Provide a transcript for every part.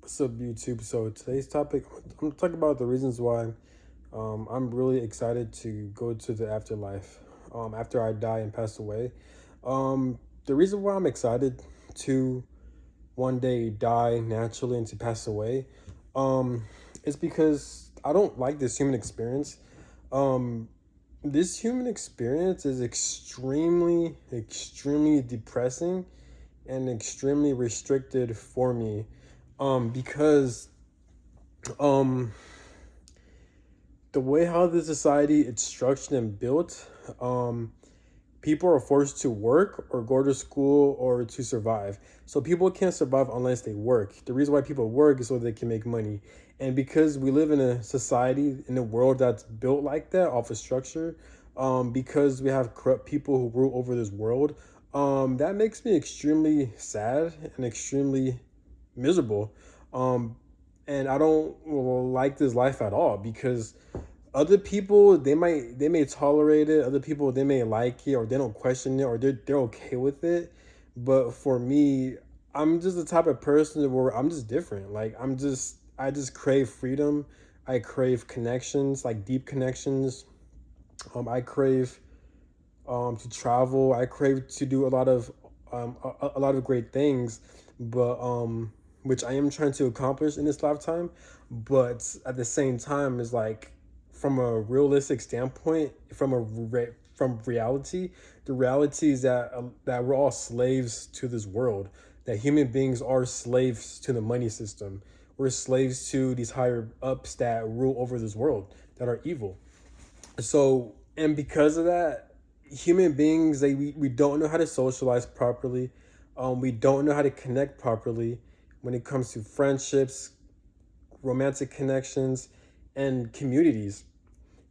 What's up, YouTube? So today's topic, I'm talking about the reasons why I'm really excited to go to the afterlife after I die and pass away. The reason why I'm excited to one day die naturally and to pass away is because I don't like this human experience. Um, this human experience is extremely depressing and extremely restricted for me because um the way how the society is structured and built, um people are forced to work or go to school or to survive. So people can't survive unless they work. The reason why people work is so they can make money. And because we live in a society, in a world that's built like that, off a structure, because we have corrupt people who rule over this world, that makes me extremely sad and extremely miserable. Um, and I don't like this life at all because other people they may tolerate it, other people they may like it or they don't question it or they're okay with it, but for me, I'm just the type of person where I'm just different. Like I just crave freedom. I crave connections, like deep connections. I crave to travel. I crave to do a lot of great things, but which I am trying to accomplish in this lifetime. But at the same time, is like from a realistic standpoint, from reality, the reality is that we're all slaves to this world. That human beings are slaves to the money system. We're slaves to these higher ups that rule over this world that are evil. So, and because of that, human beings, we don't know how to socialize properly. We don't know how to connect properly when it comes to friendships, romantic connections, and communities.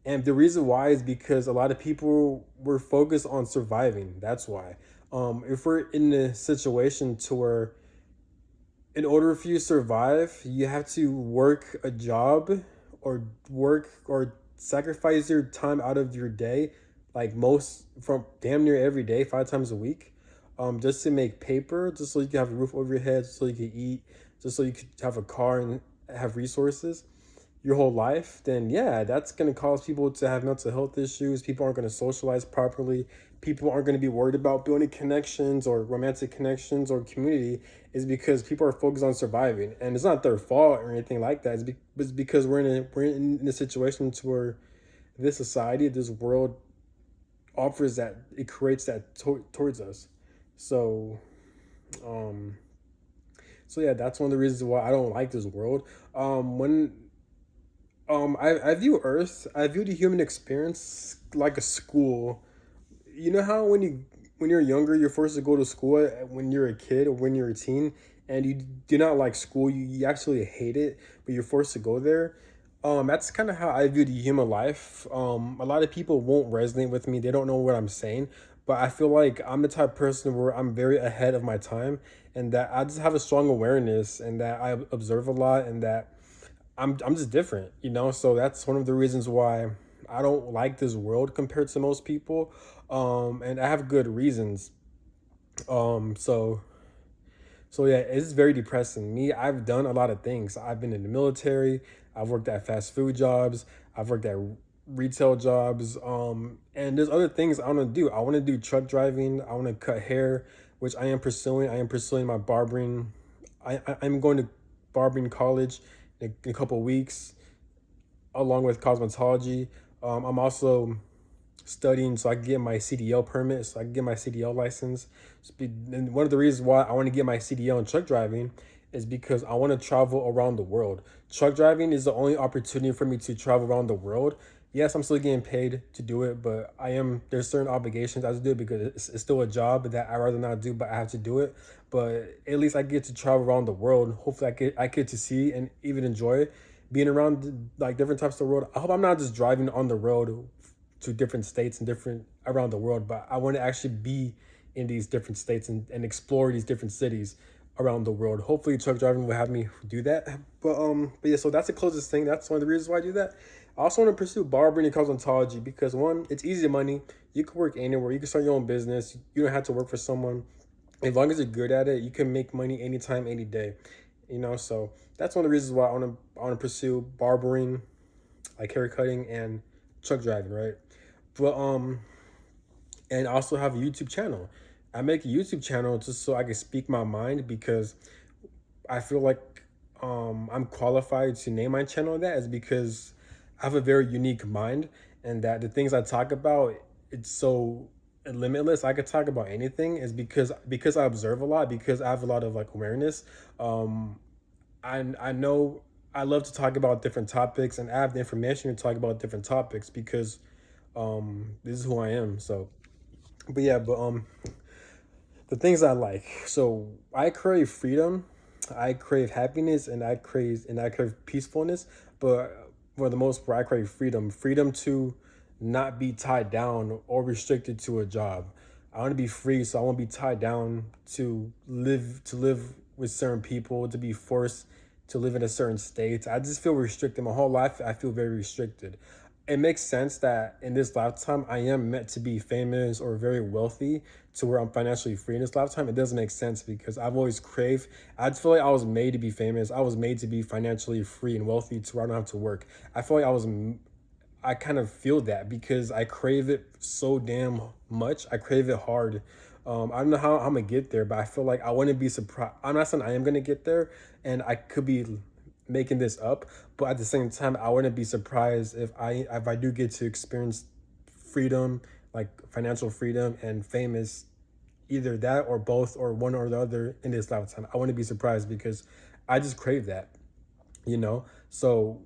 And the reason why is because a lot of people were focused on surviving. That's why. If we're in a situation to where in order for you to survive, you have to work a job or work or sacrifice your time out of your day, like most from damn near every day, 5 times a week, just to make paper, just so you can have a roof over your head, so you can eat, just so you could have a car and have resources your whole life, then yeah, that's going to cause people to have mental health issues. People aren't going to socialize properly. People aren't going to be worried about building connections or romantic connections or community, is because people are focused on surviving. And it's not their fault or anything like that. It's because we're in a situation to where this society, this world offers that, it creates that towards us. So, um, so yeah, that's one of the reasons why I don't like this world. When I view Earth, I view the human experience like a school. You know how when you're younger, you're forced to go to school when you're a kid or when you're a teen, and you do not like school, you actually hate it, but you're forced to go there. That's kind of how I view the human life. A lot of people won't resonate with me. They don't know what I'm saying, but I feel like I'm the type of person where I'm very ahead of my time, and that I just have a strong awareness, and that I observe a lot, and that I'm just different, you know? So that's one of the reasons why I don't like this world compared to most people. And I have good reasons. Um so so yeah, it's very depressing. Me, I've done a lot of things. I've been in the military, I've worked at fast food jobs, I've worked at retail jobs, and there's other things I want to do. I want to do truck driving, I want to cut hair, which I am pursuing. I am pursuing my barbering. I'm going to barbering college in a couple weeks, along with cosmetology. I'm also studying so I can get my CDL permit, so I can get my CDL license. And one of the reasons why I want to get my CDL in truck driving is because I want to travel around the world. Truck driving is the only opportunity for me to travel around the world. Yes, I'm still getting paid to do it, but there's certain obligations I have to do it because it's still a job that I rather not do, but I have to do it. But at least I get to travel around the world. Hopefully I get to see and even enjoy being around like different types of the world. I hope I'm not just driving on the road to different states and different around the world, but I want to actually be in these different states and explore these different cities around the world. Hopefully truck driving will have me do that. But yeah, so that's the closest thing. That's one of the reasons why I do that. I also want to pursue barbering and cosmetology because one, it's easy money. You can work anywhere. You can start your own business. You don't have to work for someone. As long as you're good at it, you can make money anytime, any day. you know. So that's one of the reasons why I want to pursue barbering, like hair cutting and truck driving, right? But and I also have a YouTube channel. I make a YouTube channel just so I can speak my mind, because I feel like I'm qualified to name my channel that, is because I have a very unique mind, and that the things I talk about, it's so limitless. I could talk about anything, is because I observe a lot, because I have a lot of like awareness. Um, I know I love to talk about different topics, and I have the information to talk about different topics, because this is who I am. So, but yeah, but the things I like. So I crave freedom, I crave happiness, and I crave peacefulness. But for the most part, I crave freedom. Freedom to not be tied down or restricted to a job. I want to be free, so I won't be tied down to live with certain people, to be forced to live in a certain state. I just feel restricted. My whole life, I feel very restricted. It makes sense that in this lifetime I am meant to be famous or very wealthy to where I'm financially free in this lifetime. It doesn't make sense, because I've always craved. I just feel like I was made to be famous. I was made to be financially free and wealthy to where I don't have to work. I feel like I kind of feel that because I crave it so damn much. I crave it hard. I don't know how I'm gonna get there, but I feel like I wouldn't be surprised. I'm not saying I am gonna get there, and I could be making this up, but at the same time, I wouldn't be surprised if I do get to experience freedom, like financial freedom and famous, either that or both or one or the other in this lifetime. I wouldn't be surprised, because I just crave that, you know. So,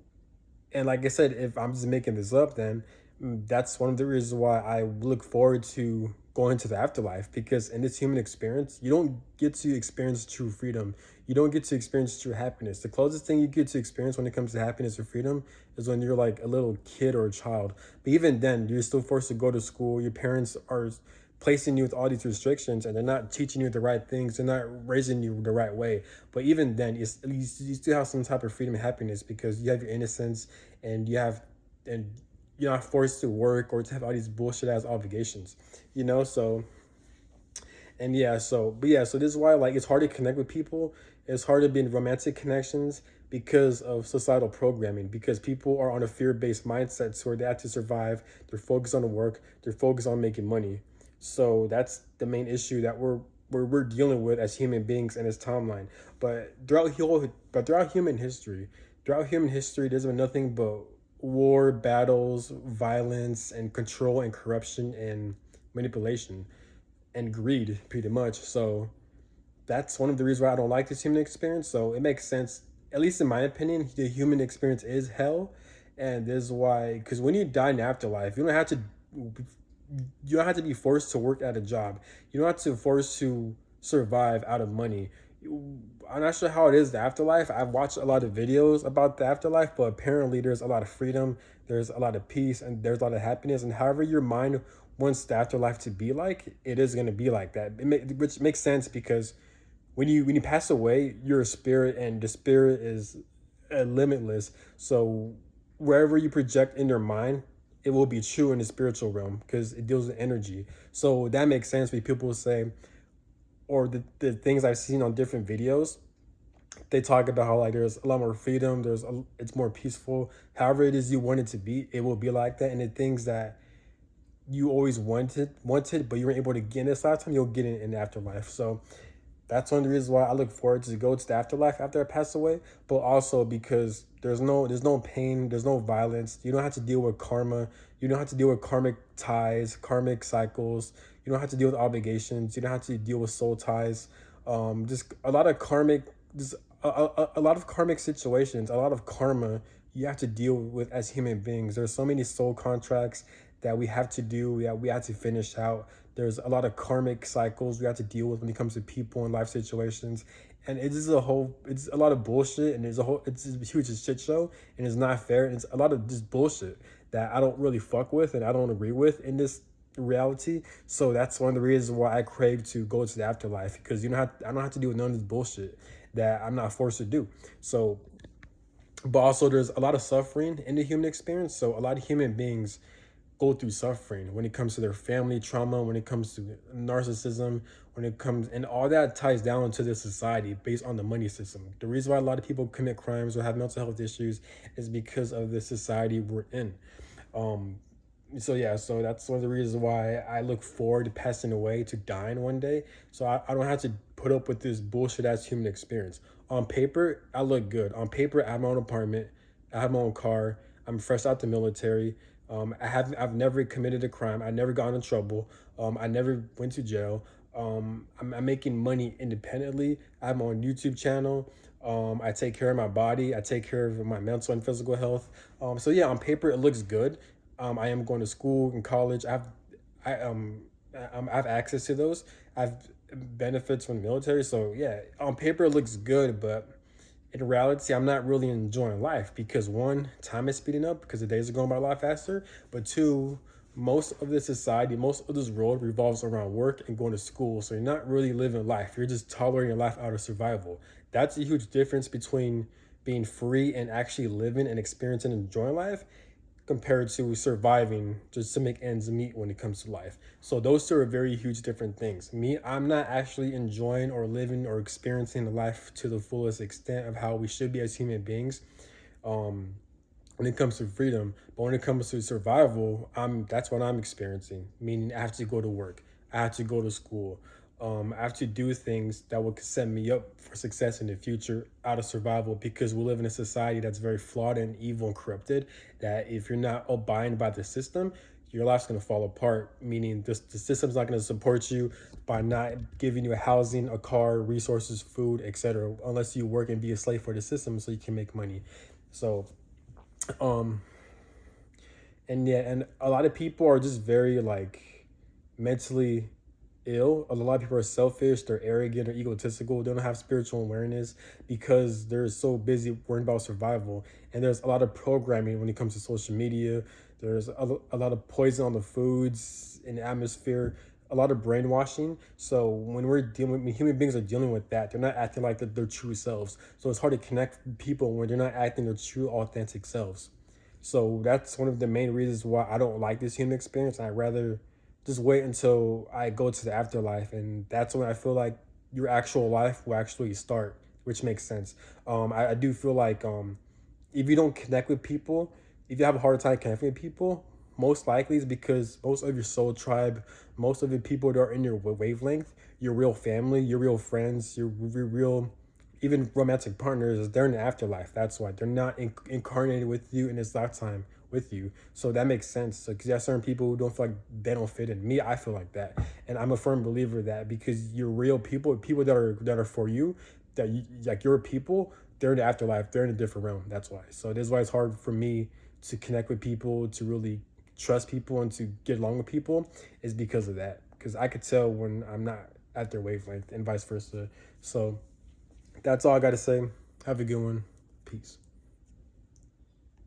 and like I said, if I'm just making this up, then that's one of the reasons why I look forward to going to the afterlife, because in this human experience, you don't get to experience true freedom. You don't get to experience true happiness. The closest thing you get to experience when it comes to happiness or freedom is when you're like a little kid or a child. But even then, you're still forced to go to school. Your parents are placing you with all these restrictions, and they're not teaching you the right things. They're not raising you the right way. But even then, it's, at least you still have some type of freedom and happiness, because you have your innocence, and and you're not forced to work or to have all these bullshit ass obligations, you know. So, and yeah, so this is why, like, it's hard to connect with people. It's hard to be in romantic connections because of societal programming, because people are on a fear-based mindset, so where they have to survive. They're focused on the work, they're focused on making money. So that's the main issue that we're dealing with as human beings in this timeline. But throughout human history, there's been nothing but war, battles, violence, and control, and corruption, and manipulation, and greed, pretty much. So that's one of the reasons why I don't like this human experience. So it makes sense, at least in my opinion, the human experience is hell. And this is why, because when you die in afterlife, you don't have to be forced to work at a job. You don't have to force to survive out of money. I'm not sure how it is the afterlife. I've watched a lot of videos about the afterlife, but apparently there's a lot of freedom, there's a lot of peace, and there's a lot of happiness. And however your mind wants the afterlife to be like, it is going to be like that. Which makes sense, because when you pass away, you're a spirit, and the spirit is limitless. So wherever you project in your mind, it will be true in the spiritual realm, because it deals with energy. So that makes sense when people say, or the things I've seen on different videos, they talk about how, like, there's a lot more freedom, it's more peaceful. However it is you want it to be, it will be like that. And the things that you always wanted, but you weren't able to get in this lifetime, you'll get it in the afterlife. So that's one of the reasons why I look forward to go to the afterlife after I pass away. But also because there's no pain, there's no violence. You don't have to deal with karma. You don't have to deal with karmic ties, karmic cycles. You don't have to deal with obligations. You don't have to deal with soul ties. Just a lot of karmic, just a lot of karmic situations, a lot of karma you have to deal with as human beings. There's so many soul contracts that we have to do. We have to finish out. There's a lot of karmic cycles we have to deal with when it comes to people and life situations. And it's a lot of bullshit, and it's a huge shit show, and it's not fair. And it's a lot of just bullshit that I don't really fuck with and I don't agree with in this reality. So that's one of the reasons why I crave to go to the afterlife, because I don't have to deal with none of this bullshit that I'm not forced to do. So, but also there's a lot of suffering in the human experience. So a lot of human beings go through suffering, when it comes to their family trauma, when it comes to narcissism, when it comes, and all that ties down to the society based on the money system. The reason why a lot of people commit crimes or have mental health issues is because of the society we're in. Um, so yeah, so that's one of the reasons why I look forward to passing away, to dying one day, so I don't have to put up with this bullshit ass human experience. On paper I look good. On paper I have my own apartment, I have my own car, I'm fresh out the military. I've never committed a crime, I never got in trouble, I never went to jail. I'm making money independently, I have my own YouTube channel. I take care of my body, I take care of my mental and physical health. So yeah, on paper it looks good. I am going to school and college. I have access to those. I've benefits from the military. So yeah, on paper it looks good, but in reality, I'm not really enjoying life because one, time is speeding up because the days are going by a lot faster. But two, most of this society, most of this world revolves around work and going to school. So you're not really living life. You're just tolerating your life out of survival. That's a huge difference between being free and actually living and experiencing and enjoying life compared to surviving just to make ends meet when it comes to life. So those two are very huge different things. Me, I'm not actually enjoying or living or experiencing the life to the fullest extent of how we should be as human beings. Um, when it comes to freedom, but when it comes to survival, that's what I'm experiencing. Meaning, I have to go to work, I have to go to school, I have to do things that would set me up for success in the future out of survival because we live in a society that's very flawed and evil and corrupted. That if you're not abiding by the system, your life's gonna fall apart. Meaning, the system's not gonna support you by not giving you a housing, a car, resources, food, etc. Unless you work and be a slave for the system so you can make money. So um and yeah, and a lot of people are just very like mentally ill. A lot of people are selfish, they're arrogant or egotistical, they don't have spiritual awareness because they're so busy worrying about survival. And there's a lot of programming when it comes to social media. There's a lot of poison on the foods in the atmosphere, a lot of brainwashing. So when human beings are dealing with that, they're not acting like their true selves. So it's hard to connect with people when they're not acting their true authentic selves. So that's one of the main reasons why I don't like this human experience. I'd rather just wait until I go to the afterlife, and that's when I feel like your actual life will actually start, which makes sense. I do feel like if you don't connect with people, if you have a hard time connecting with people, most likely is because most of your soul tribe, most of the people that are in your wavelength, your real family, your real friends, your real even romantic partners, they're in the afterlife. That's why they're not incarnated with you in this lifetime with you. So that makes sense. So, because you have certain people who don't feel like they don't fit in. Me, I feel like that, and I'm a firm believer that because you're real people, people that are for you, that you, like your people, they're in the afterlife. They're in a different realm. That's why. So this is why it's hard for me to connect with people, to really trust people, and to get along with people, is because of that. Because I could tell when I'm not at their wavelength, and vice versa. So that's all I got to say. Have a good one. Peace.